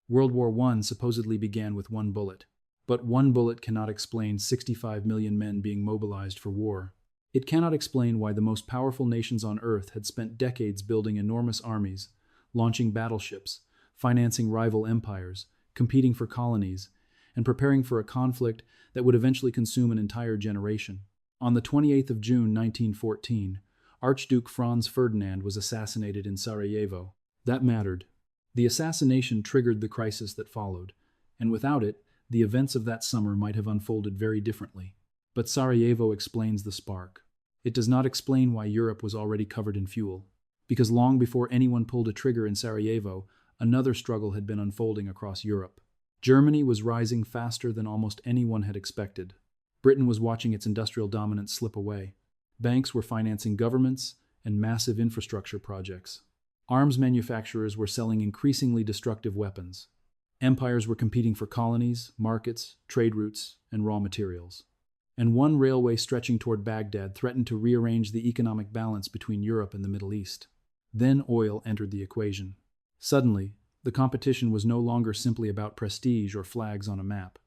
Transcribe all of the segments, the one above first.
World War I supposedly began with one bullet. But one bullet cannot explain 65 million men being mobilized for war. It cannot explain why the most powerful nations on Earth had spent decades building enormous armies, launching battleships, financing rival empires, competing for colonies, and preparing for a conflict that would eventually consume an entire generation. On the 28th of June 1914, Archduke Franz Ferdinand was assassinated in Sarajevo. That mattered. The assassination triggered the crisis that followed, and without it, the events of that summer might have unfolded very differently. But Sarajevo explains the spark. It does not explain why Europe was already covered in fuel, because long before anyone pulled a trigger in Sarajevo, another struggle had been unfolding across Europe. Germany was rising faster than almost anyone had expected. Britain was watching its industrial dominance slip away. Banks were financing governments and massive infrastructure projects. Arms manufacturers were selling increasingly destructive weapons. Empires were competing for colonies, markets, trade routes, and raw materials. And one railway stretching toward Baghdad threatened to rearrange the economic balance between Europe and the Middle East. Then oil entered the equation. Suddenly, the competition was no longer simply about prestige or flags on a map.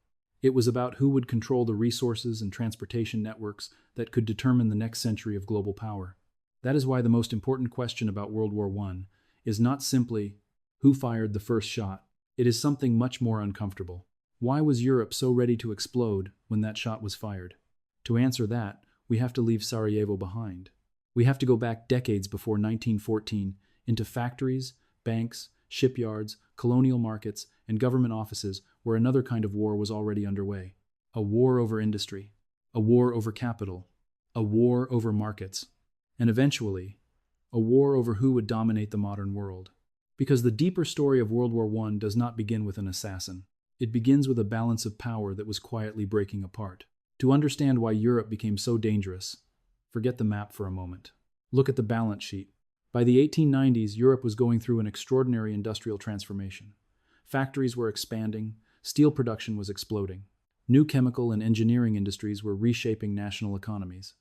It was about who would control the resources and transportation networks that could determine the next century of global power. That is why the most important question about World War I is not simply who fired the first shot. It is something much more uncomfortable. Why was Europe so ready to explode when that shot was fired? To answer that, we have to leave Sarajevo behind. We have to go back decades before 1914 into factories, banks, shipyards, colonial markets, and government offices where another kind of war was already underway. A war over industry, a war over capital, a war over markets, and eventually, a war over who would dominate the modern world. Because the deeper story of World War I does not begin with an assassin. It begins with a balance of power that was quietly breaking apart. To understand why Europe became so dangerous, forget the map for a moment. Look at the balance sheet. By the 1890s, Europe was going through an extraordinary industrial transformation. Factories were expanding, steel production was exploding. New chemical and engineering industries were reshaping national economies.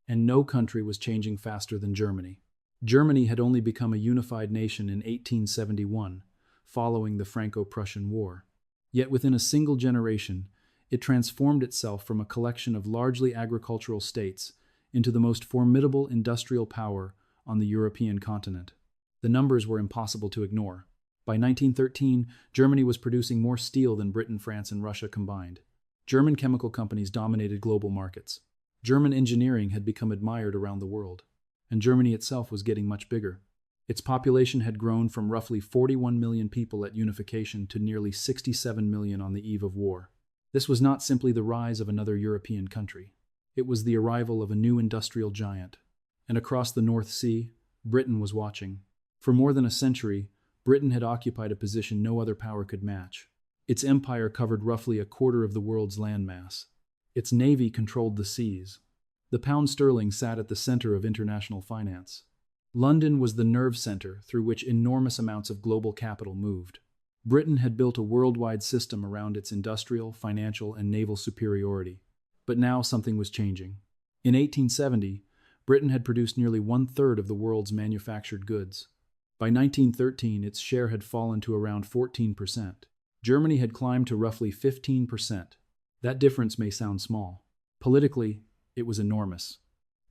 And no country was changing faster than Germany. Germany had only become a unified nation in 1871, following the Franco-Prussian War. Yet within a single generation, it transformed itself from a collection of largely agricultural states into the most formidable industrial power on the European continent. The numbers were impossible to ignore. By 1913, Germany was producing more steel than Britain, France, and Russia combined. German chemical companies dominated global markets. German engineering had become admired around the world. And Germany itself was getting much bigger. Its population had grown from roughly 41 million people at unification to nearly 67 million on the eve of war. This was not simply the rise of another European country. It was the arrival of a new industrial giant. And across the North Sea, Britain was watching. For more than a century, Britain had occupied a position no other power could match. Its empire covered roughly a quarter of the world's landmass. Its navy controlled the seas. The pound sterling sat at the center of international finance. London was the nerve center through which enormous amounts of global capital moved. Britain had built a worldwide system around its industrial, financial, and naval superiority. But now something was changing. In 1870, Britain had produced nearly one-third of the world's manufactured goods. By 1913, its share had fallen to around 14%. Germany had climbed to roughly 15%. That difference may sound small. Politically, it was enormous.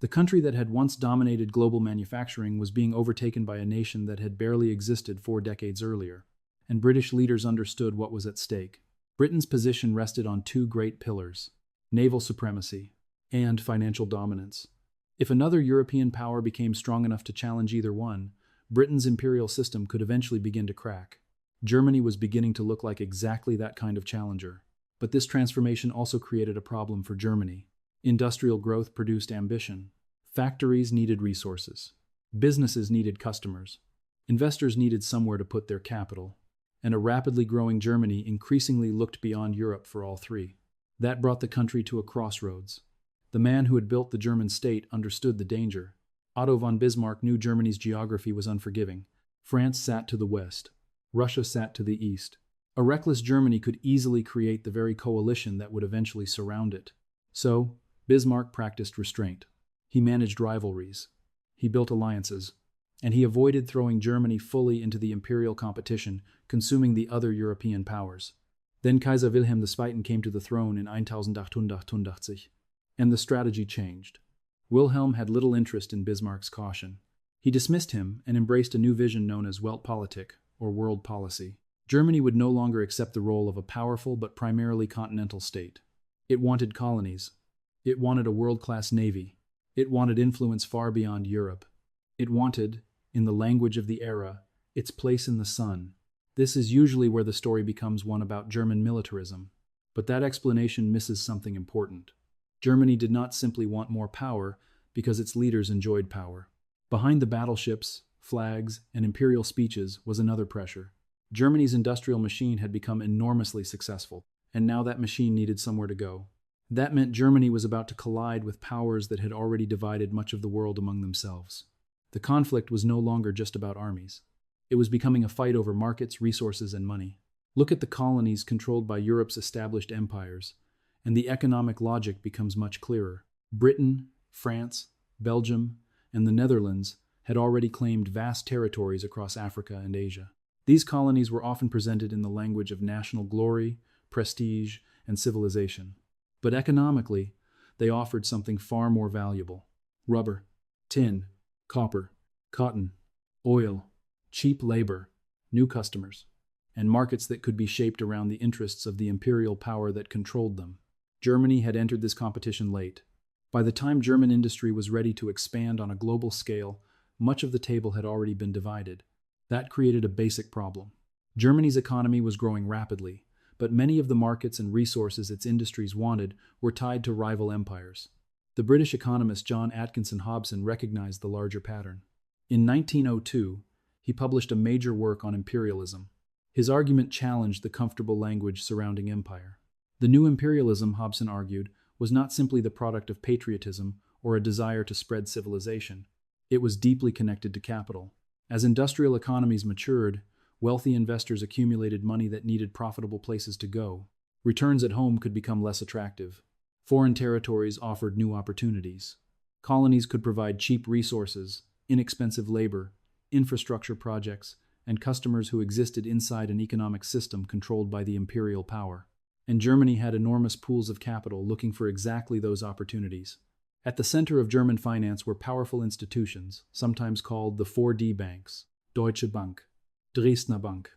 The country that had once dominated global manufacturing was being overtaken by a nation that had barely existed 4 decades earlier, and British leaders understood what was at stake. Britain's position rested on 2 great pillars: naval supremacy and financial dominance. If another European power became strong enough to challenge either one, Britain's imperial system could eventually begin to crack. Germany was beginning to look like exactly that kind of challenger. But this transformation also created a problem for Germany. Industrial growth produced ambition. Factories needed resources. Businesses needed customers. Investors needed somewhere to put their capital. And a rapidly growing Germany increasingly looked beyond Europe for all 3. That brought the country to a crossroads. The man who had built the German state understood the danger. Otto von Bismarck knew Germany's geography was unforgiving. France sat to the west. Russia sat to the east. A reckless Germany could easily create the very coalition that would eventually surround it. So, Bismarck practiced restraint. He managed rivalries. He built alliances. and he avoided throwing Germany fully into the imperial competition, consuming the other European powers. Then Kaiser Wilhelm II came to the throne in 1888, and the strategy changed. Wilhelm had little interest in Bismarck's caution. He dismissed him and embraced a new vision known as Weltpolitik, or world policy. Germany would no longer accept the role of a powerful but primarily continental state. It wanted colonies. It wanted a world-class navy. It wanted influence far beyond Europe. It wanted, in the language of the era, its place in the sun. This is usually where the story becomes one about German militarism. But that explanation misses something important. Germany did not simply want more power because its leaders enjoyed power. Behind the battleships, flags, and imperial speeches was another pressure. Germany's industrial machine had become enormously successful, and now that machine needed somewhere to go. That meant Germany was about to collide with powers that had already divided much of the world among themselves. The conflict was no longer just about armies. It was becoming a fight over markets, resources, and money. Look at the colonies controlled by Europe's established empires, and the economic logic becomes much clearer. Britain, France, Belgium, and the Netherlands had already claimed vast territories across Africa and Asia. These colonies were often presented in the language of national glory, prestige, and civilization. But economically, they offered something far more valuable: rubber, tin, copper, cotton, oil, cheap labor, new customers, and markets that could be shaped around the interests of the imperial power that controlled them. Germany had entered this competition late. By the time German industry was ready to expand on a global scale, much of the table had already been divided. That created a basic problem. Germany's economy was growing rapidly, but many of the markets and resources its industries wanted were tied to rival empires. The British economist John Atkinson Hobson recognized the larger pattern. In 1902, he published a major work on imperialism. His argument challenged the comfortable language surrounding empire. The new imperialism, Hobson argued, was not simply the product of patriotism or a desire to spread civilization. It was deeply connected to capital. As industrial economies matured, wealthy investors accumulated money that needed profitable places to go. Returns at home could become less attractive. Foreign territories offered new opportunities. Colonies could provide cheap resources, inexpensive labor, infrastructure projects, and customers who existed inside an economic system controlled by the imperial power. And Germany had enormous pools of capital looking for exactly those opportunities. At the center of German finance were powerful institutions, sometimes called the 4D banks: Deutsche Bank, Dresdner Bank,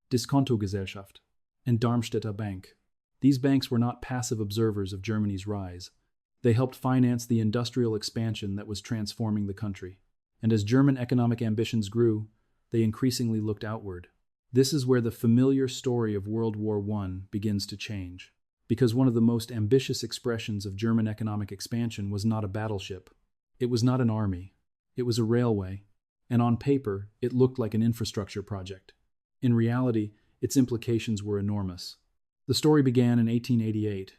Diskontogesellschaft, and Darmstädter Bank. These banks were not passive observers of Germany's rise. They helped finance the industrial expansion that was transforming the country. And as German economic ambitions grew, they increasingly looked outward. This is where the familiar story of World War I begins to change. Because one of the most ambitious expressions of German economic expansion was not a battleship. It was not an army. It was a railway. And on paper, it looked like an infrastructure project. In reality, its implications were enormous. The story began in 1888,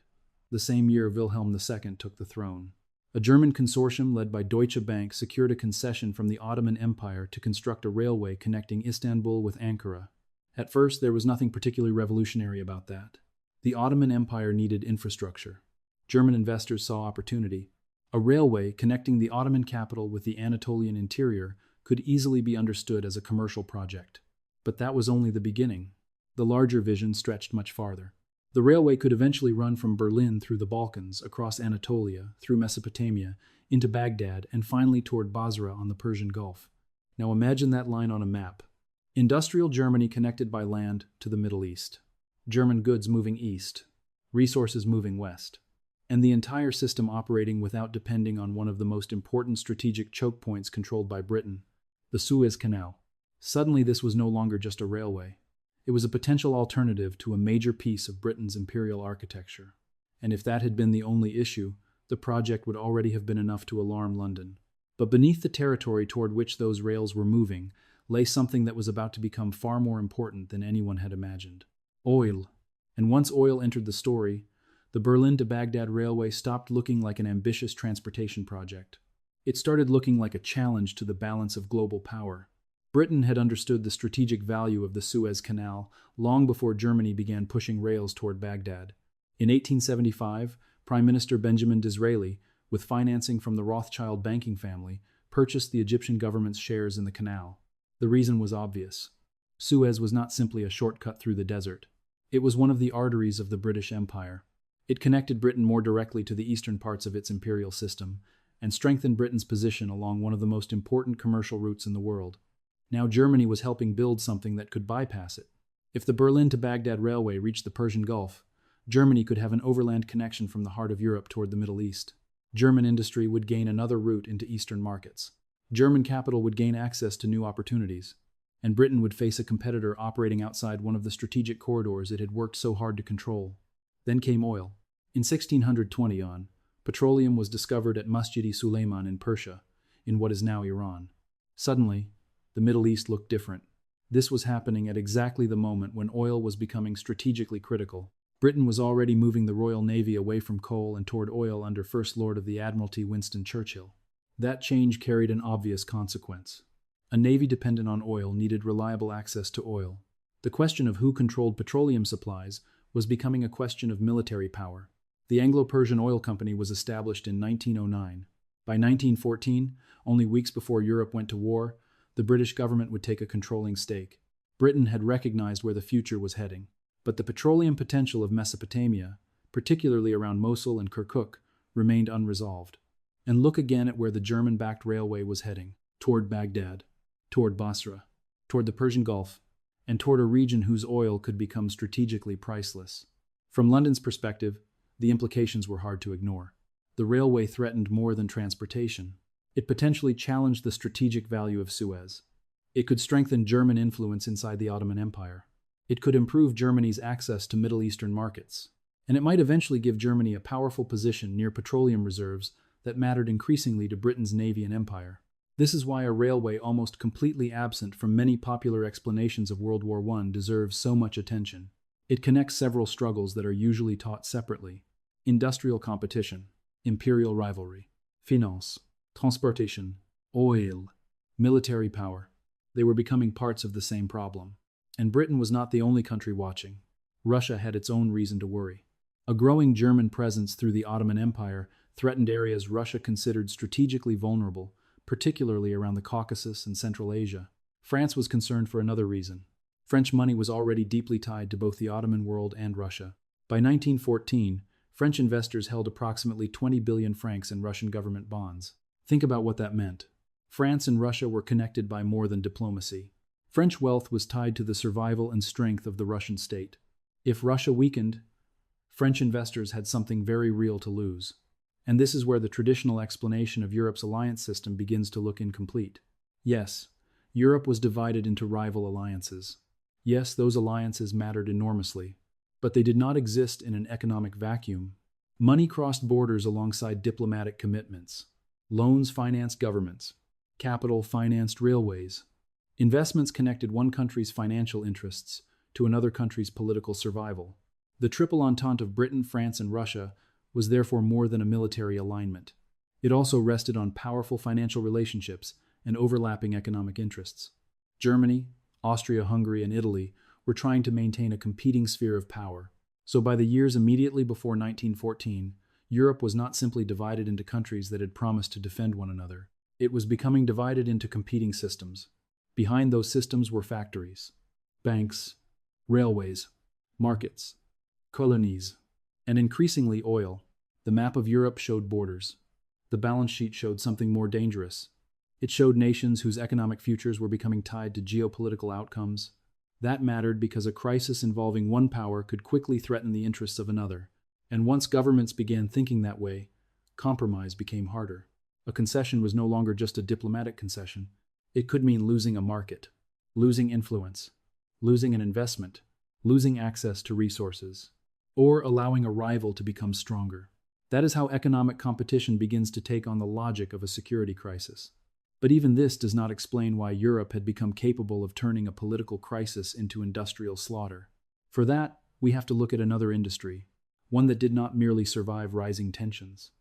the same year Wilhelm II took the throne. A German consortium led by Deutsche Bank secured a concession from the Ottoman Empire to construct a railway connecting Istanbul with Ankara. At first, there was nothing particularly revolutionary about that. The Ottoman Empire needed infrastructure. German investors saw opportunity. A railway connecting the Ottoman capital with the Anatolian interior could easily be understood as a commercial project. But that was only the beginning. The larger vision stretched much farther. The railway could eventually run from Berlin through the Balkans, across Anatolia, through Mesopotamia, into Baghdad, and finally toward Basra on the Persian Gulf. Now imagine that line on a map. Industrial Germany connected by land to the Middle East. German goods moving east, resources moving west, and the entire system operating without depending on one of the most important strategic choke points controlled by Britain, the Suez Canal. Suddenly this was no longer just a railway. It was a potential alternative to a major piece of Britain's imperial architecture. And if that had been the only issue, the project would already have been enough to alarm London. But beneath the territory toward which those rails were moving lay something that was about to become far more important than anyone had imagined. Oil. And once oil entered the story, the Berlin-to-Baghdad Railway stopped looking like an ambitious transportation project. It started looking like a challenge to the balance of global power. Britain had understood the strategic value of the Suez Canal long before Germany began pushing rails toward Baghdad. In 1875, Prime Minister Benjamin Disraeli, with financing from the Rothschild banking family, purchased the Egyptian government's shares in the canal. The reason was obvious. Suez was not simply a shortcut through the desert. It was one of the arteries of the British Empire. It connected Britain more directly to the eastern parts of its imperial system and strengthened Britain's position along one of the most important commercial routes in the world. Now Germany was helping build something that could bypass it. If the Berlin-to-Baghdad Railway reached the Persian Gulf, Germany could have an overland connection from the heart of Europe toward the Middle East. German industry would gain another route into Eastern markets. German capital would gain access to new opportunities, and Britain would face a competitor operating outside one of the strategic corridors it had worked so hard to control. Then came oil. In 1620 petroleum was discovered at Masjid-i Suleiman in Persia, in what is now Iran. Suddenly, the Middle East looked different. This was happening at exactly the moment when oil was becoming strategically critical. Britain was already moving the Royal Navy away from coal and toward oil under First Lord of the Admiralty Winston Churchill. That change carried an obvious consequence. A navy dependent on oil needed reliable access to oil. The question of who controlled petroleum supplies was becoming a question of military power. The Anglo-Persian Oil Company was established in 1909. By 1914, only weeks before Europe went to war, the British government would take a controlling stake. Britain had recognized where the future was heading. But the petroleum potential of Mesopotamia, particularly around Mosul and Kirkuk, remained unresolved. And look again at where the German-backed railway was heading, toward Baghdad, toward Basra, toward the Persian Gulf, and toward a region whose oil could become strategically priceless. From London's perspective, the implications were hard to ignore. The railway threatened more than transportation. It potentially challenged the strategic value of Suez. It could strengthen German influence inside the Ottoman Empire. It could improve Germany's access to Middle Eastern markets. And it might eventually give Germany a powerful position near petroleum reserves that mattered increasingly to Britain's navy and empire. This is why a railway almost completely absent from many popular explanations of World War I deserves so much attention. It connects several struggles that are usually taught separately: industrial competition, imperial rivalry, finance, transportation, oil, military power. They were becoming parts of the same problem. And Britain was not the only country watching. Russia had its own reason to worry. A growing German presence through the Ottoman Empire threatened areas Russia considered strategically vulnerable, particularly around the Caucasus and Central Asia. France was concerned for another reason. French money was already deeply tied to both the Ottoman world and Russia. By 1914, French investors held approximately 20 billion francs in Russian government bonds. Think about what that meant. France and Russia were connected by more than diplomacy. French wealth was tied to the survival and strength of the Russian state. If Russia weakened, French investors had something very real to lose. And this is where the traditional explanation of Europe's alliance system begins to look incomplete. Yes, Europe was divided into rival alliances. Yes, those alliances mattered enormously, but they did not exist in an economic vacuum. Money crossed borders alongside diplomatic commitments. Loans financed governments. Capital financed railways. Investments connected one country's financial interests to another country's political survival. The Triple Entente of Britain, France, and Russia was therefore more than a military alignment. It also rested on powerful financial relationships and overlapping economic interests. Germany, Austria-Hungary, and Italy were trying to maintain a competing sphere of power. So by the years immediately before 1914, Europe was not simply divided into countries that had promised to defend one another. It was becoming divided into competing systems. Behind those systems were factories, banks, railways, markets, colonies, and increasingly oil. The map of Europe showed borders. The balance sheet showed something more dangerous. It showed nations whose economic futures were becoming tied to geopolitical outcomes. That mattered because a crisis involving one power could quickly threaten the interests of another. And once governments began thinking that way, compromise became harder. A concession was no longer just a diplomatic concession. It could mean losing a market, losing influence, losing an investment, losing access to resources, or allowing a rival to become stronger. That is how economic competition begins to take on the logic of a security crisis. But even this does not explain why Europe had become capable of turning a political crisis into industrial slaughter. For that, we have to look at another industry, one that did not merely survive rising tensions.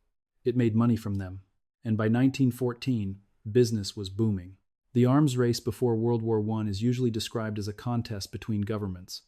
It made money from them, and by 1914, business was booming. The arms race before World War I is usually described as a contest between governments.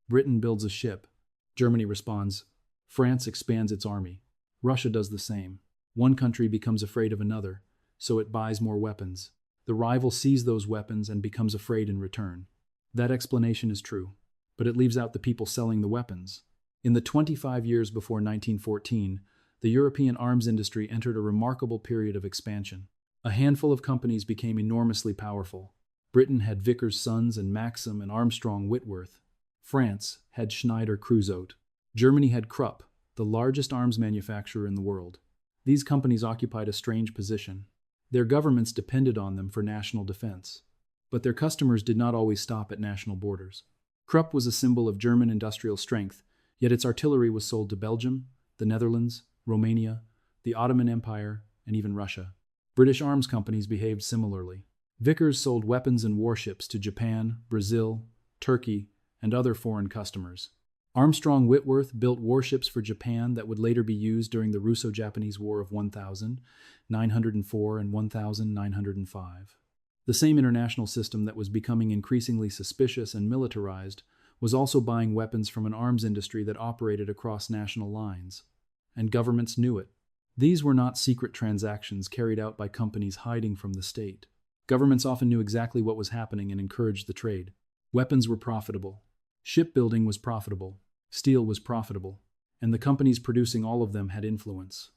Britain builds a ship. Germany responds. France expands its army. Russia does the same. One country becomes afraid of another. so it buys more weapons. The rival sees those weapons and becomes afraid in return. That explanation is true, but it leaves out the people selling the weapons. In the 25 years before 1914, the European arms industry entered a remarkable period of expansion. A handful of companies became enormously powerful. Britain had Vickers Sons and Maxim and Armstrong Whitworth. France had Schneider Kraussot. Germany had Krupp, the largest arms manufacturer in the world. These companies occupied a strange position. Their governments depended on them for national defense. But their customers did not always stop at national borders. Krupp was a symbol of German industrial strength, yet its artillery was sold to Belgium, the Netherlands, Romania, the Ottoman Empire, and even Russia. British arms companies behaved similarly. Vickers sold weapons and warships to Japan, Brazil, Turkey, and other foreign customers. Armstrong Whitworth built warships for Japan that would later be used during the Russo-Japanese War of 1904 and 1905. The same international system that was becoming increasingly suspicious and militarized was also buying weapons from an arms industry that operated across national lines. And governments knew it. These were not secret transactions carried out by companies hiding from the state. Governments often knew exactly what was happening and encouraged the trade. Weapons were profitable. Shipbuilding was profitable. Steel was profitable. And the companies producing all of them had influence.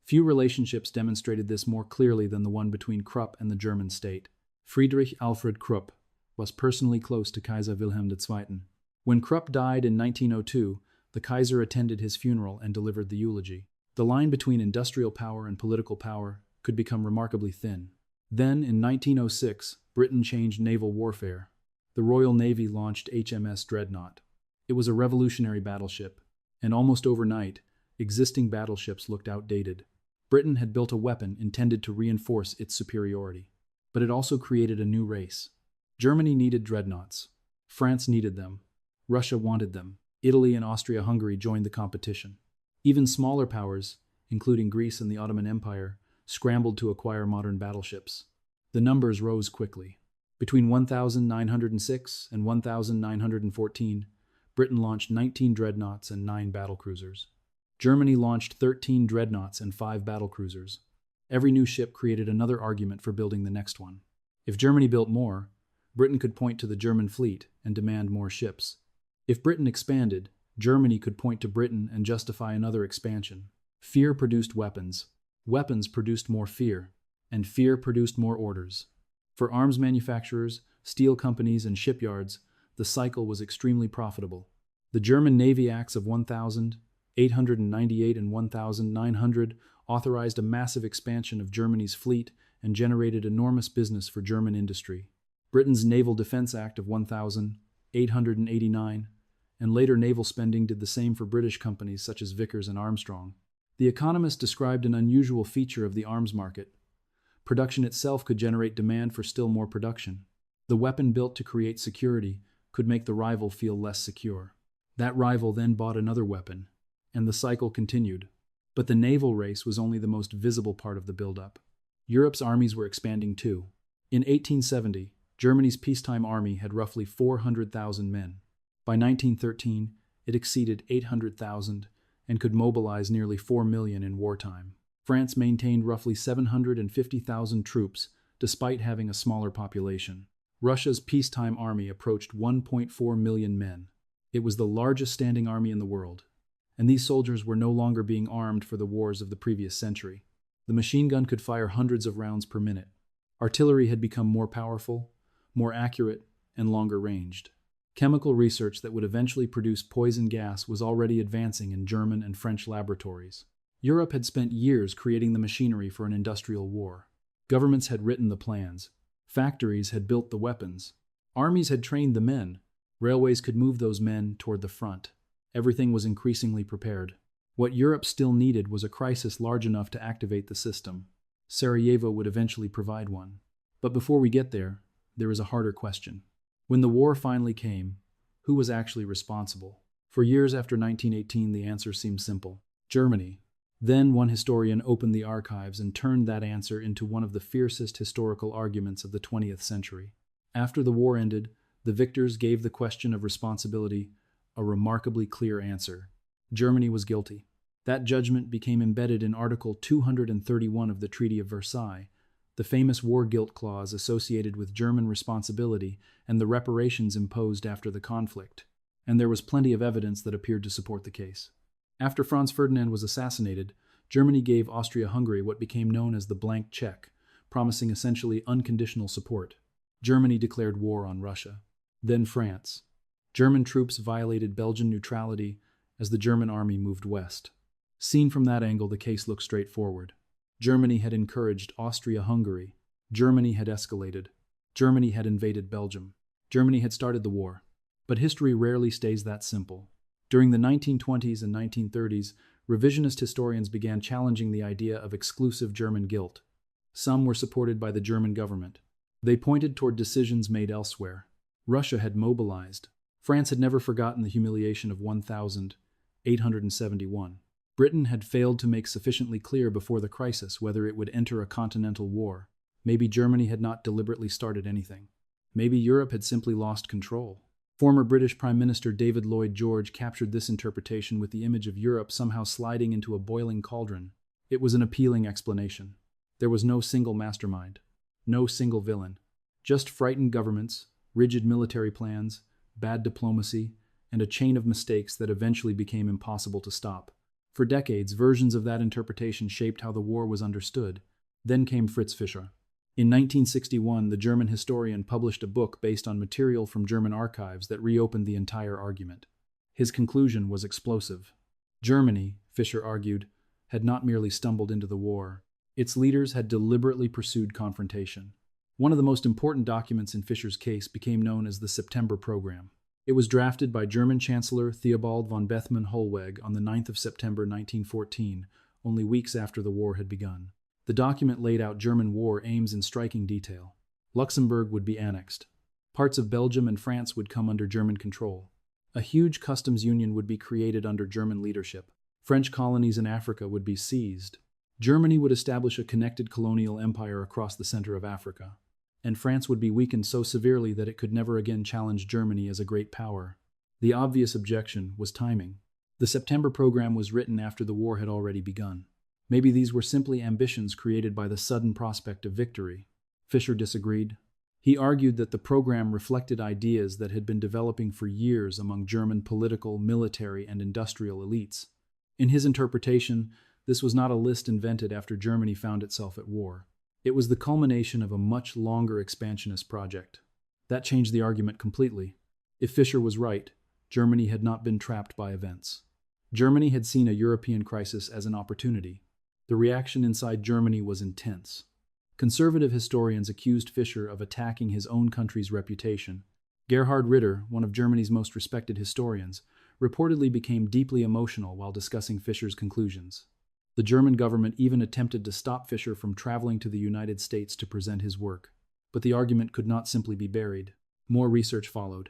Few relationships demonstrated this more clearly than the one between Krupp and the German state. Friedrich Alfred Krupp was personally close to Kaiser Wilhelm II. When Krupp died in 1902, the Kaiser attended his funeral and delivered the eulogy. The line between industrial power and political power could become remarkably thin. Then, in 1906, Britain changed naval warfare. The Royal Navy launched HMS Dreadnought. It was a revolutionary battleship, and almost overnight, existing battleships looked outdated. Britain had built a weapon intended to reinforce its superiority. But it also created a new race. Germany needed dreadnoughts. France needed them. Russia wanted them. Italy and Austria-Hungary joined the competition. Even smaller powers, including Greece and the Ottoman Empire, scrambled to acquire modern battleships. The numbers rose quickly. Between 1906 and 1914, Britain launched 19 dreadnoughts and 9 battlecruisers. Germany launched 13 dreadnoughts and 5 battlecruisers. Every new ship created another argument for building the next one. If Germany built more, Britain could point to the German fleet and demand more ships. If Britain expanded, Germany could point to Britain and justify another expansion. Fear produced weapons. Weapons produced more fear. And fear produced more orders. For arms manufacturers, steel companies, and shipyards, the cycle was extremely profitable. The German Navy Acts of 1898 and 1900 authorized a massive expansion of Germany's fleet and generated enormous business for German industry. Britain's Naval Defense Act of 1889 and later naval spending did the same for British companies such as Vickers and Armstrong. The Economist described an unusual feature of the arms market. Production itself could generate demand for still more production. The weapon built to create security could make the rival feel less secure. That rival then bought another weapon, and the cycle continued. But the naval race was only the most visible part of the buildup. Europe's armies were expanding too. In 1870, Germany's peacetime army had roughly 400,000 men. By 1913, it exceeded 800,000 and could mobilize nearly 4 million in wartime. France maintained roughly 750,000 troops despite having a smaller population. Russia's peacetime army approached 1.4 million men. It was the largest standing army in the world. And these soldiers were no longer being armed for the wars of the previous century. The machine gun could fire hundreds of rounds per minute. Artillery had become more powerful, more accurate, and longer ranged. Chemical research that would eventually produce poison gas was already advancing in German and French laboratories. Europe had spent years creating the machinery for an industrial war. Governments had written the plans. Factories had built the weapons. Armies had trained the men. Railways could move those men toward the front. Everything was increasingly prepared. What Europe still needed was a crisis large enough to activate the system. Sarajevo would eventually provide one. But before we get there is a harder question. When the war finally came, who was actually responsible? For years after 1918, the answer seemed simple. Germany. Then one historian opened the archives and turned that answer into one of the fiercest historical arguments of the 20th century. After the war ended, the victors gave the question of responsibility a remarkably clear answer. Germany was guilty. That judgment became embedded in Article 231 of the Treaty of Versailles, the famous war guilt clause associated with German responsibility, and the reparations imposed after the conflict. And there was plenty of evidence that appeared to support the case. After Franz Ferdinand was assassinated, Germany gave Austria-Hungary what became known as the blank check, promising essentially unconditional support. Germany declared war on Russia. Then France. German troops violated Belgian neutrality as the German army moved west. Seen from that angle, the case looks straightforward. Germany had encouraged Austria-Hungary. Germany had escalated. Germany had invaded Belgium. Germany had started the war. But history rarely stays that simple. During the 1920s and 1930s, revisionist historians began challenging the idea of exclusive German guilt. Some were supported by the German government. They pointed toward decisions made elsewhere. Russia had mobilized. France had never forgotten the humiliation of 1871. Britain had failed to make sufficiently clear before the crisis whether it would enter a continental war. Maybe Germany had not deliberately started anything. Maybe Europe had simply lost control. Former British Prime Minister David Lloyd George captured this interpretation with the image of Europe somehow sliding into a boiling cauldron. It was an appealing explanation. There was no single mastermind, no single villain, just frightened governments, rigid military plans, bad diplomacy, and a chain of mistakes that eventually became impossible to stop. For decades, versions of that interpretation shaped how the war was understood. Then came Fritz Fischer. In 1961, the German historian published a book based on material from German archives that reopened the entire argument. His conclusion was explosive. Germany, Fischer argued, had not merely stumbled into the war. Its leaders had deliberately pursued confrontation. One of the most important documents in Fischer's case became known as the September Program. It was drafted by German Chancellor Theobald von Bethmann-Hollweg on the 9th of September 1914, only weeks after the war had begun. The document laid out German war aims in striking detail. Luxembourg would be annexed. Parts of Belgium and France would come under German control. A huge customs union would be created under German leadership. French colonies in Africa would be seized. Germany would establish a connected colonial empire across the center of Africa. And France would be weakened so severely that it could never again challenge Germany as a great power. The obvious objection was timing. The September Program was written after the war had already begun. Maybe these were simply ambitions created by the sudden prospect of victory. Fischer disagreed. He argued that the program reflected ideas that had been developing for years among German political, military, and industrial elites. In his interpretation, this was not a list invented after Germany found itself at war. It was the culmination of a much longer expansionist project. That changed the argument completely. If Fischer was right, Germany had not been trapped by events. Germany had seen a European crisis as an opportunity. The reaction inside Germany was intense. Conservative historians accused Fischer of attacking his own country's reputation. Gerhard Ritter, one of Germany's most respected historians, reportedly became deeply emotional while discussing Fischer's conclusions. The German government even attempted to stop Fischer from traveling to the United States to present his work. But the argument could not simply be buried. More research followed,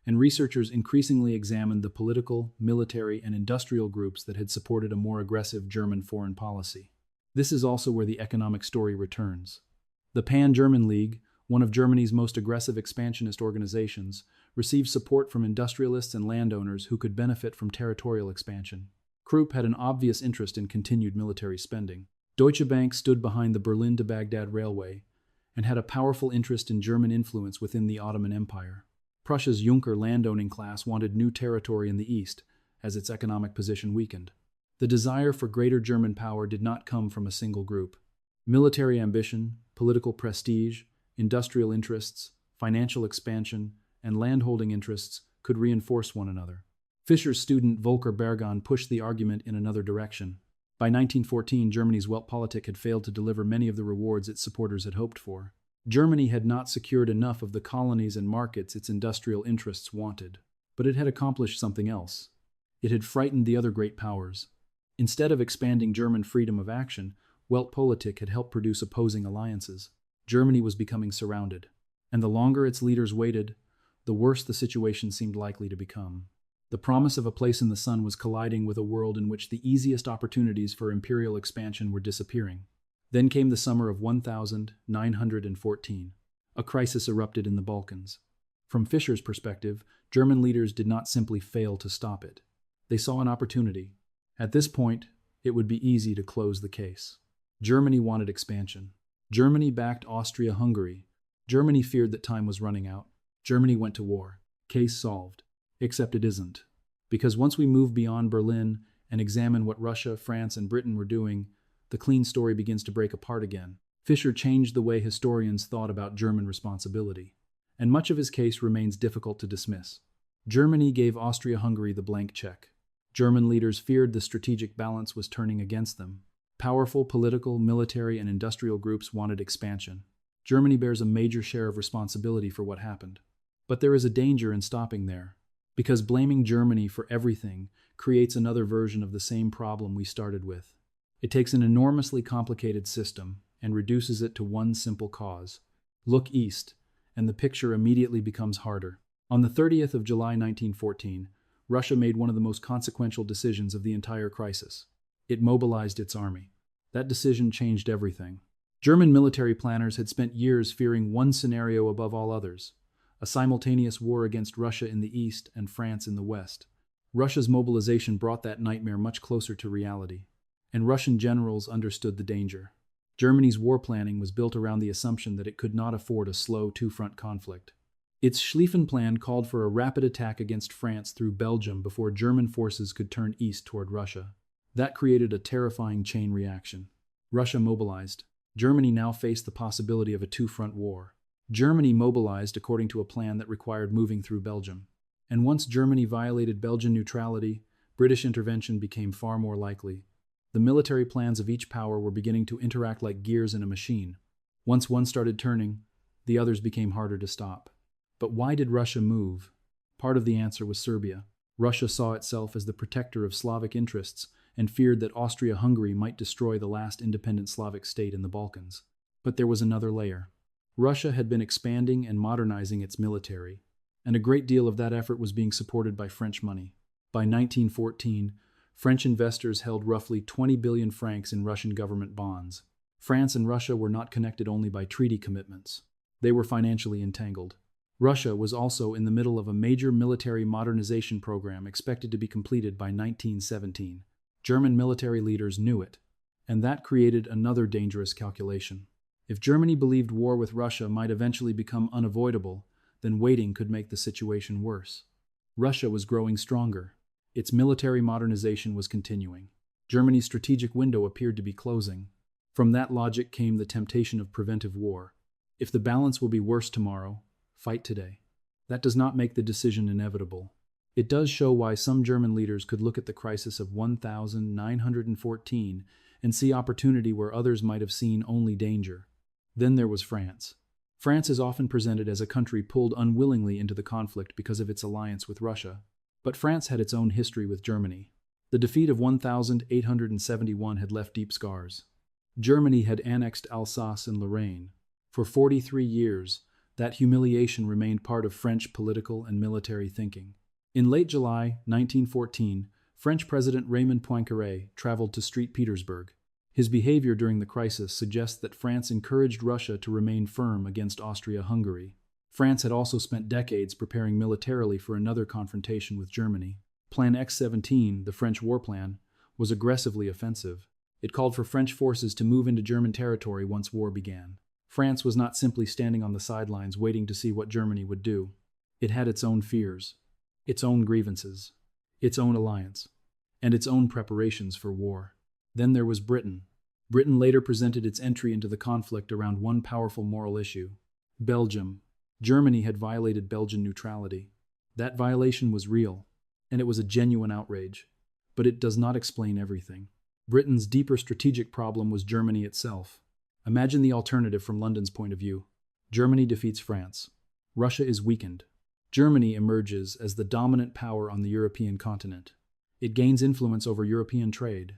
and researchers increasingly examined the political, military, and industrial groups that had supported a more aggressive German foreign policy. This is also where the economic story returns. The Pan-German League, one of Germany's most aggressive expansionist organizations, received support from industrialists and landowners who could benefit from territorial expansion. Krupp had an obvious interest in continued military spending. Deutsche Bank stood behind the Berlin-to-Baghdad Railway and had a powerful interest in German influence within the Ottoman Empire. Prussia's Junker landowning class wanted new territory in the east as its economic position weakened. The desire for greater German power did not come from a single group. Military ambition, political prestige, industrial interests, financial expansion, and landholding interests could reinforce one another. Fischer's student Volker Bergon pushed the argument in another direction. By 1914, Germany's Weltpolitik had failed to deliver many of the rewards its supporters had hoped for. Germany had not secured enough of the colonies and markets its industrial interests wanted. But it had accomplished something else. It had frightened the other great powers. Instead of expanding German freedom of action, Weltpolitik had helped produce opposing alliances. Germany was becoming surrounded. And the longer its leaders waited, the worse the situation seemed likely to become. The promise of a place in the sun was colliding with a world in which the easiest opportunities for imperial expansion were disappearing. Then came the summer of 1914. A crisis erupted in the Balkans. From Fischer's perspective, German leaders did not simply fail to stop it. They saw an opportunity. At this point, it would be easy to close the case. Germany wanted expansion. Germany backed Austria-Hungary. Germany feared that time was running out. Germany went to war. Case solved. Except it isn't. Because once we move beyond Berlin and examine what Russia, France, and Britain were doing, the clean story begins to break apart again. Fischer changed the way historians thought about German responsibility, and much of his case remains difficult to dismiss. Germany gave Austria-Hungary the blank check. German leaders feared the strategic balance was turning against them. Powerful political, military, and industrial groups wanted expansion. Germany bears a major share of responsibility for what happened. But there is a danger in stopping there, because blaming Germany for everything creates another version of the same problem we started with. It takes an enormously complicated system and reduces it to one simple cause. Look east, and the picture immediately becomes harder. On the 30th of July 1914, Russia made one of the most consequential decisions of the entire crisis. It mobilized its army. That decision changed everything. German military planners had spent years fearing one scenario above all others: a simultaneous war against Russia in the east and France in the west. Russia's mobilization brought that nightmare much closer to reality, and Russian generals understood the danger. Germany's war planning was built around the assumption that it could not afford a slow two-front conflict. Its Schlieffen Plan called for a rapid attack against France through Belgium before German forces could turn east toward Russia. That created a terrifying chain reaction. Russia mobilized. Germany now faced the possibility of a two-front war. Germany mobilized according to a plan that required moving through Belgium. And once Germany violated Belgian neutrality, British intervention became far more likely. The military plans of each power were beginning to interact like gears in a machine. Once one started turning, the others became harder to stop. But why did Russia move? Part of the answer was Serbia. Russia saw itself as the protector of Slavic interests and feared that Austria-Hungary might destroy the last independent Slavic state in the Balkans. But there was another layer. Russia had been expanding and modernizing its military, and a great deal of that effort was being supported by French money. By 1914, French investors held roughly 20 billion francs in Russian government bonds. France and Russia were not connected only by treaty commitments. They were financially entangled. Russia was also in the middle of a major military modernization program expected to be completed by 1917. German military leaders knew it, and that created another dangerous calculation. If Germany believed war with Russia might eventually become unavoidable, then waiting could make the situation worse. Russia was growing stronger. Its military modernization was continuing. Germany's strategic window appeared to be closing. From that logic came the temptation of preventive war. If the balance will be worse tomorrow, fight today. That does not make the decision inevitable. It does show why some German leaders could look at the crisis of 1914 and see opportunity where others might have seen only danger. Then there was France. France is often presented as a country pulled unwillingly into the conflict because of its alliance with Russia. But France had its own history with Germany. The defeat of 1871 had left deep scars. Germany had annexed Alsace and Lorraine. For 43 years, that humiliation remained part of French political and military thinking. In late July 1914, French President Raymond Poincaré traveled to St. Petersburg. His behavior during the crisis suggests that France encouraged Russia to remain firm against Austria-Hungary. France had also spent decades preparing militarily for another confrontation with Germany. Plan X-17, the French war plan, was aggressively offensive. It called for French forces to move into German territory once war began. France was not simply standing on the sidelines waiting to see what Germany would do. It had its own fears, its own grievances, its own alliance, and its own preparations for war. Then there was Britain. Britain later presented its entry into the conflict around one powerful moral issue: Belgium. Germany had violated Belgian neutrality. That violation was real, and it was a genuine outrage. But it does not explain everything. Britain's deeper strategic problem was Germany itself. Imagine the alternative from London's point of view. Germany defeats France. Russia is weakened. Germany emerges as the dominant power on the European continent. It gains influence over European trade.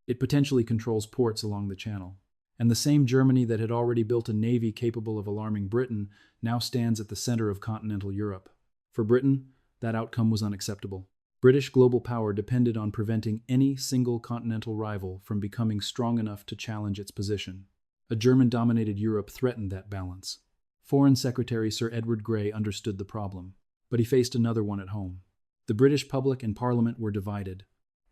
It potentially controls ports along the Channel. And the same Germany that had already built a navy capable of alarming Britain now stands at the center of continental Europe. For Britain, that outcome was unacceptable. British global power depended on preventing any single continental rival from becoming strong enough to challenge its position. A German-dominated Europe threatened that balance. Foreign Secretary Sir Edward Grey understood the problem, but he faced another one at home. The British public and Parliament were divided.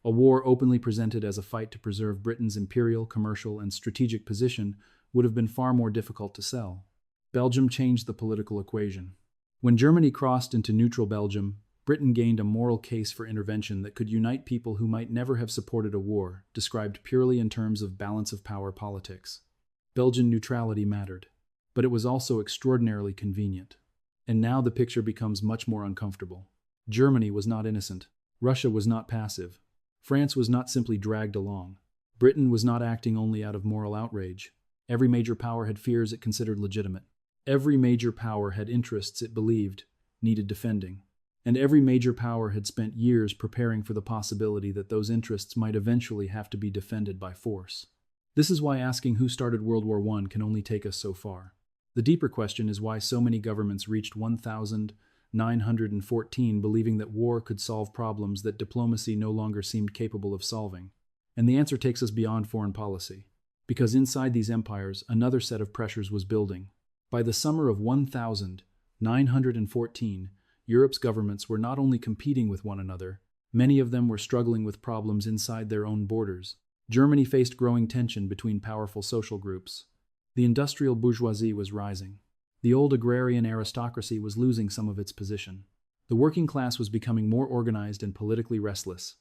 A war openly presented as a fight to preserve Britain's imperial, commercial, and strategic position would have been far more difficult to sell. Belgium changed the political equation. When Germany crossed into neutral Belgium, Britain gained a moral case for intervention that could unite people who might never have supported a war, described purely in terms of balance of power politics. Belgian neutrality mattered, but it was also extraordinarily convenient. And now the picture becomes much more uncomfortable. Germany was not innocent. Russia was not passive. France was not simply dragged along. Britain was not acting only out of moral outrage. Every major power had fears it considered legitimate. Every major power had interests it believed needed defending. And every major power had spent years preparing for the possibility that those interests might eventually have to be defended by force. This is why asking who started World War I can only take us so far. The deeper question is why so many governments reached 1914 believing that war could solve problems that diplomacy no longer seemed capable of solving. And the answer takes us beyond foreign policy. Because inside these empires, another set of pressures was building. By the summer of 1914, Europe's governments were not only competing with one another, many of them were struggling with problems inside their own borders. Germany faced growing tension between powerful social groups. The industrial bourgeoisie was rising. The old agrarian aristocracy was losing some of its position. The working class was becoming more organized and politically restless.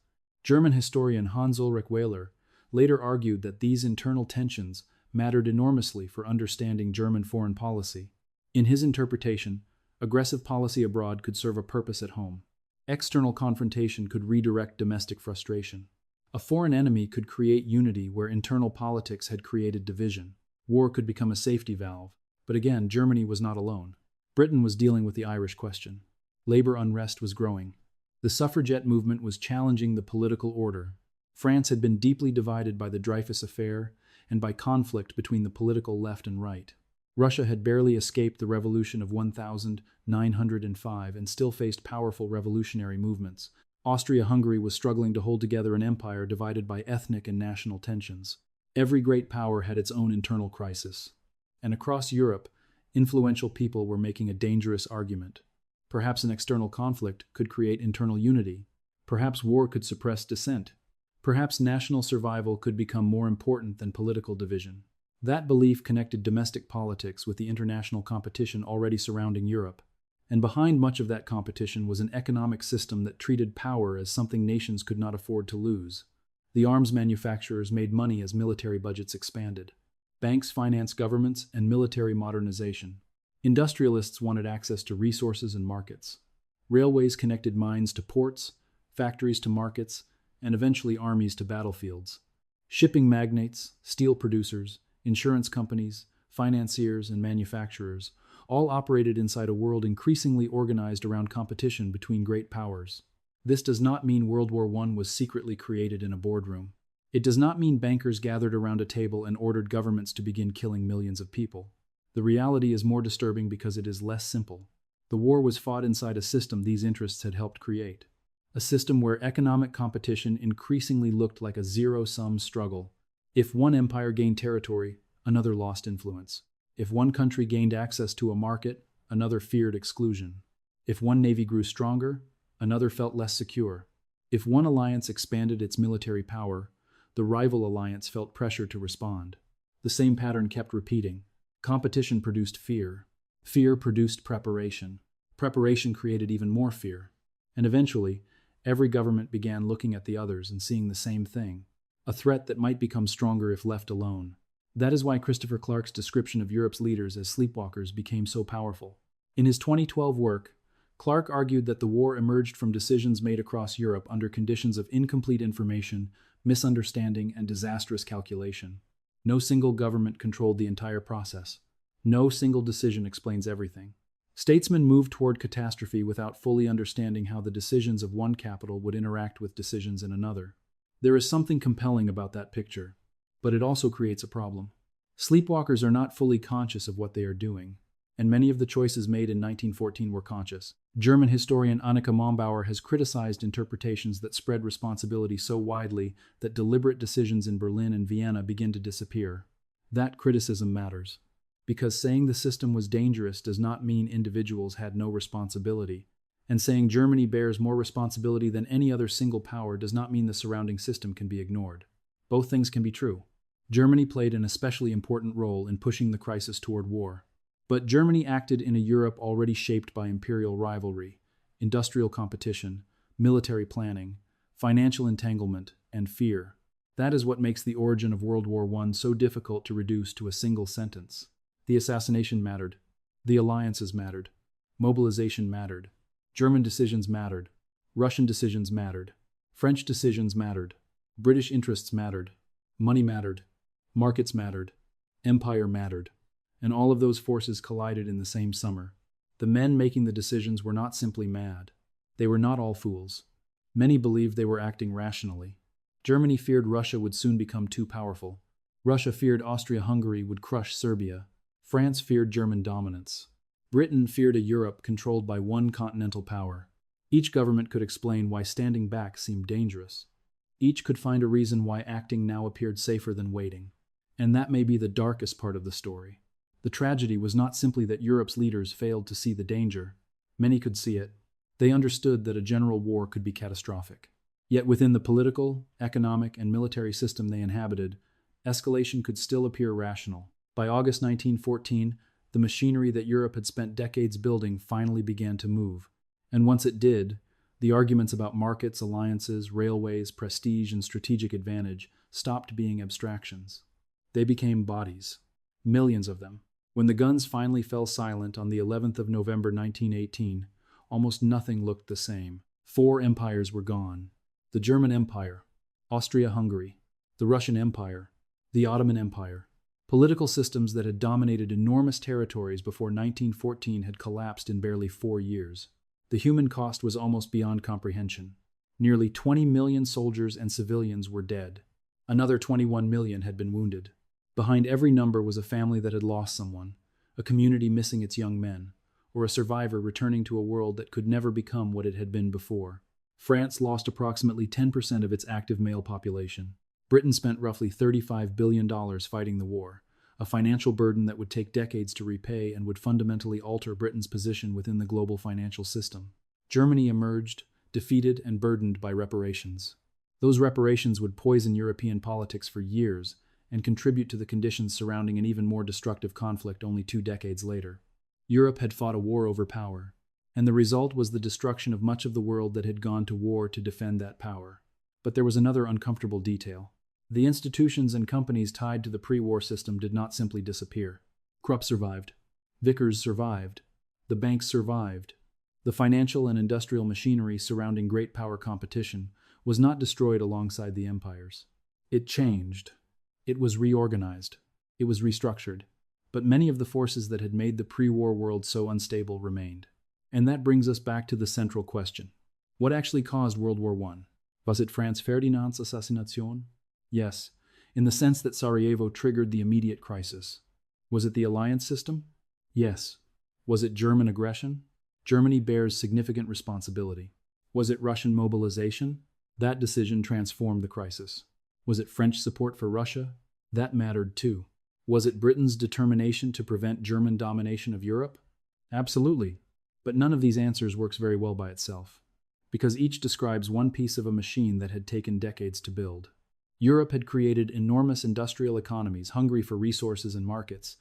German historian Hans Ulrich Wehler later argued that these internal tensions mattered enormously for understanding German foreign policy. In his interpretation, aggressive policy abroad could serve a purpose at home. External confrontation could redirect domestic frustration. A foreign enemy could create unity where internal politics had created division. War could become a safety valve. But again, Germany was not alone. Britain was dealing with the Irish question. Labor unrest was growing. The suffragette movement was challenging the political order. France had been deeply divided by the Dreyfus affair and by conflict between the political left and right. Russia had barely escaped the revolution of 1905 and still faced powerful revolutionary movements. Austria-Hungary was struggling to hold together an empire divided by ethnic and national tensions. Every great power had its own internal crisis. And across Europe, influential people were making a dangerous argument. Perhaps an external conflict could create internal unity. Perhaps war could suppress dissent. Perhaps national survival could become more important than political division. That belief connected domestic politics with the international competition already surrounding Europe. And behind much of that competition was an economic system that treated power as something nations could not afford to lose. The arms manufacturers made money as military budgets expanded. Banks financed governments and military modernization. Industrialists wanted access to resources and markets. Railways connected mines to ports, factories to markets, and eventually armies to battlefields. Shipping magnates, steel producers, insurance companies, financiers, and manufacturers all operated inside a world increasingly organized around competition between great powers. This does not mean World War I was secretly created in a boardroom. It does not mean bankers gathered around a table and ordered governments to begin killing millions of people. The reality is more disturbing because it is less simple. The war was fought inside a system these interests had helped create. A system where economic competition increasingly looked like a zero-sum struggle. If one empire gained territory, another lost influence. If one country gained access to a market, another feared exclusion. If one navy grew stronger, another felt less secure. If one alliance expanded its military power, the rival alliance felt pressure to respond. The same pattern kept repeating. Competition produced fear. Fear produced preparation. Preparation created even more fear. And eventually, every government began looking at the others and seeing the same thing. A threat that might become stronger if left alone. That is why Christopher Clark's description of Europe's leaders as sleepwalkers became so powerful. In his 2012 work, Clark argued that the war emerged from decisions made across Europe under conditions of incomplete information, misunderstanding, and disastrous calculation. No single government controlled the entire process. No single decision explains everything. Statesmen moved toward catastrophe without fully understanding how the decisions of one capital would interact with decisions in another. There is something compelling about that picture, but it also creates a problem. Sleepwalkers are not fully conscious of what they are doing, and many of the choices made in 1914 were conscious. German historian Annika Mombauer has criticized interpretations that spread responsibility so widely that deliberate decisions in Berlin and Vienna begin to disappear. That criticism matters, because saying the system was dangerous does not mean individuals had no responsibility, and saying Germany bears more responsibility than any other single power does not mean the surrounding system can be ignored. Both things can be true. Germany played an especially important role in pushing the crisis toward war. But Germany acted in a Europe already shaped by imperial rivalry, industrial competition, military planning, financial entanglement, and fear. That is what makes the origin of World War I so difficult to reduce to a single sentence. The assassination mattered. The alliances mattered. Mobilization mattered. German decisions mattered. Russian decisions mattered. French decisions mattered. British interests mattered. Money mattered. Markets mattered. Empire mattered. And all of those forces collided in the same summer. The men making the decisions were not simply mad. They were not all fools. Many believed they were acting rationally. Germany feared Russia would soon become too powerful. Russia feared Austria-Hungary would crush Serbia. France feared German dominance. Britain feared a Europe controlled by one continental power. Each government could explain why standing back seemed dangerous. Each could find a reason why acting now appeared safer than waiting. And that may be the darkest part of the story. The tragedy was not simply that Europe's leaders failed to see the danger. Many could see it. They understood that a general war could be catastrophic. Yet within the political, economic, and military system they inhabited, escalation could still appear rational. By August 1914, the machinery that Europe had spent decades building finally began to move. And once it did, the arguments about markets, alliances, railways, prestige, and strategic advantage stopped being abstractions. They became bodies. Millions of them. When the guns finally fell silent on the 11th of November 1918, almost nothing looked the same. 4 empires were gone. The German Empire, Austria-Hungary, the Russian Empire, the Ottoman Empire. Political systems that had dominated enormous territories before 1914 had collapsed in barely 4 years. The human cost was almost beyond comprehension. Nearly 20 million soldiers and civilians were dead. Another 21 million had been wounded. Behind every number was a family that had lost someone, a community missing its young men, or a survivor returning to a world that could never become what it had been before. France lost approximately 10% of its active male population. Britain spent roughly $35 billion fighting the war, a financial burden that would take decades to repay and would fundamentally alter Britain's position within the global financial system. Germany emerged, defeated and burdened by reparations. Those reparations would poison European politics for years and contribute to the conditions surrounding an even more destructive conflict only 2 decades later. Europe had fought a war over power, and the result was the destruction of much of the world that had gone to war to defend that power. But there was another uncomfortable detail. The institutions and companies tied to the pre-war system did not simply disappear. Krupp survived. Vickers survived. The banks survived. The financial and industrial machinery surrounding great power competition was not destroyed alongside the empires. It changed. It was reorganized. It was restructured. But many of the forces that had made the pre-war world so unstable remained. And that brings us back to the central question. What actually caused World War I? Was it Franz Ferdinand's assassination? Yes, in the sense that Sarajevo triggered the immediate crisis. Was it the alliance system? Yes. Was it German aggression? Germany bears significant responsibility. Was it Russian mobilization? That decision transformed the crisis. Was it French support for Russia? That mattered too. Was it Britain's determination to prevent German domination of Europe? Absolutely. But none of these answers works very well by itself, because each describes one piece of a machine that had taken decades to build. Europe had created enormous industrial economies hungry for resources and markets.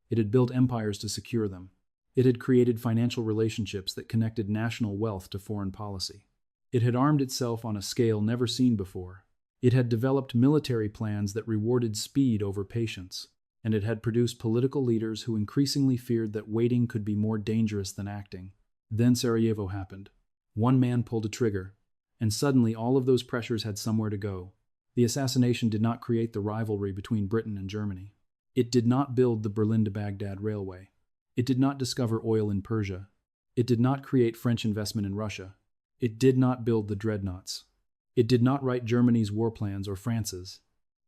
It had built empires to secure them. It had created financial relationships that connected national wealth to foreign policy. It had armed itself on a scale never seen before. It had developed military plans that rewarded speed over patience. And it had produced political leaders who increasingly feared that waiting could be more dangerous than acting. Then Sarajevo happened. One man pulled a trigger, and suddenly all of those pressures had somewhere to go. The assassination did not create the rivalry between Britain and Germany. It did not build the Berlin-to-Baghdad Railway. It did not discover oil in Persia. It did not create French investment in Russia. It did not build the dreadnoughts. It did not write Germany's war plans or France's.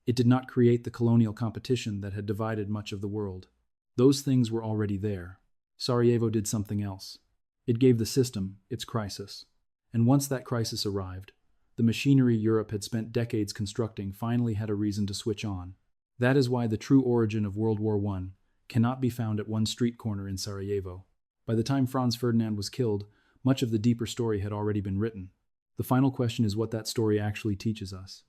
It did not create the colonial competition that had divided much of the world. Those things were already there. Sarajevo did something else. It gave the system its crisis. And once that crisis arrived, the machinery Europe had spent decades constructing finally had a reason to switch on. That is why the true origin of World War I cannot be found at one street corner in Sarajevo. By the time Franz Ferdinand was killed, much of the deeper story had already been written. The final question is what that story actually teaches us.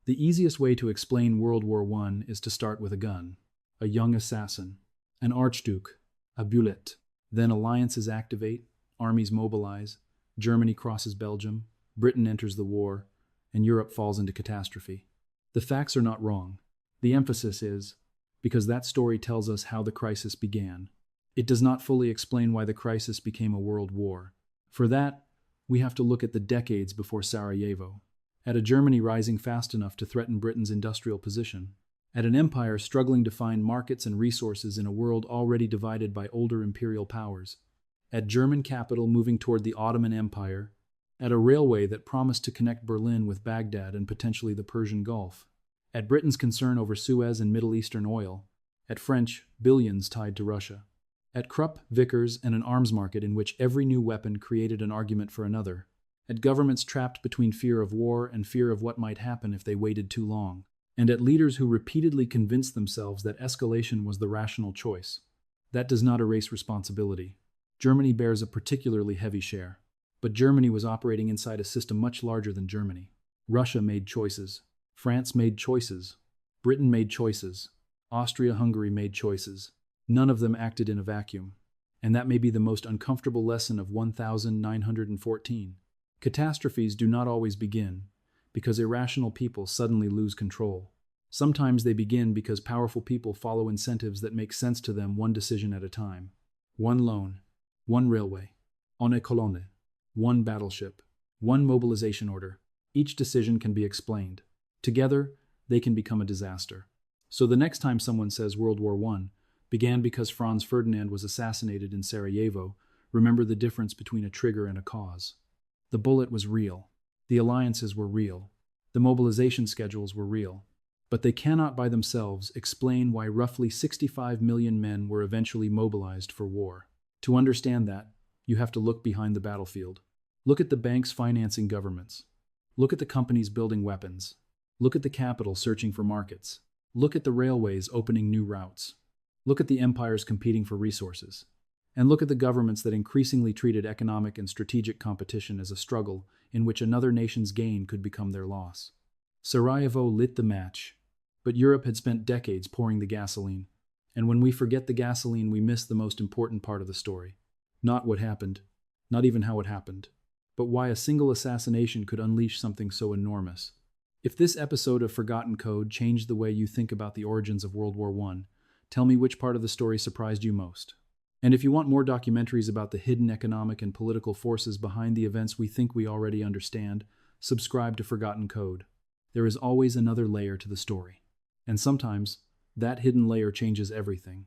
The easiest way to explain World War I is to start with a gun, a young assassin, an archduke, a bullet. Then alliances activate, armies mobilize, Germany crosses Belgium, Britain enters the war, and Europe falls into catastrophe. The facts are not wrong. The emphasis is, because that story tells us how the crisis began. It does not fully explain why the crisis became a world war. For that, we have to look at the decades before Sarajevo, at a Germany rising fast enough to threaten Britain's industrial position, at an empire struggling to find markets and resources in a world already divided by older imperial powers, at German capital moving toward the Ottoman Empire, at a railway that promised to connect Berlin with Baghdad and potentially the Persian Gulf, at Britain's concern over Suez and Middle Eastern oil, at French billions tied to Russia, at Krupp, Vickers, and an arms market in which every new weapon created an argument for another, at governments trapped between fear of war and fear of what might happen if they waited too long, and at leaders who repeatedly convinced themselves that escalation was the rational choice. That does not erase responsibility. Germany bears a particularly heavy share. But Germany was operating inside a system much larger than Germany. Russia made choices. France made choices. Britain made choices. Austria-Hungary made choices. None of them acted in a vacuum. And that may be the most uncomfortable lesson of 1914. Catastrophes do not always begin because irrational people suddenly lose control. Sometimes they begin because powerful people follow incentives that make sense to them one decision at a time. One loan, one railway, une colonne, one battleship, one mobilization order. Each decision can be explained. Together, they can become a disaster. So the next time someone says World War I began because Franz Ferdinand was assassinated in Sarajevo, remember the difference between a trigger and a cause. The bullet was real. The alliances were real. The mobilization schedules were real. But they cannot by themselves explain why roughly 65 million men were eventually mobilized for war. To understand that, you have to look behind the battlefield. Look at the banks financing governments. Look at the companies building weapons. Look at the capital searching for markets. Look at the railways opening new routes. Look at the empires competing for resources. And look at the governments that increasingly treated economic and strategic competition as a struggle in which another nation's gain could become their loss. Sarajevo lit the match, but Europe had spent decades pouring the gasoline. And when we forget the gasoline, we miss the most important part of the story. Not what happened, not even how it happened, but why a single assassination could unleash something so enormous. If this episode of Forgotten Code changed the way you think about the origins of World War I, tell me which part of the story surprised you most. And if you want more documentaries about the hidden economic and political forces behind the events we think we already understand, subscribe to Forgotten Code. There is always another layer to the story. And sometimes, that hidden layer changes everything.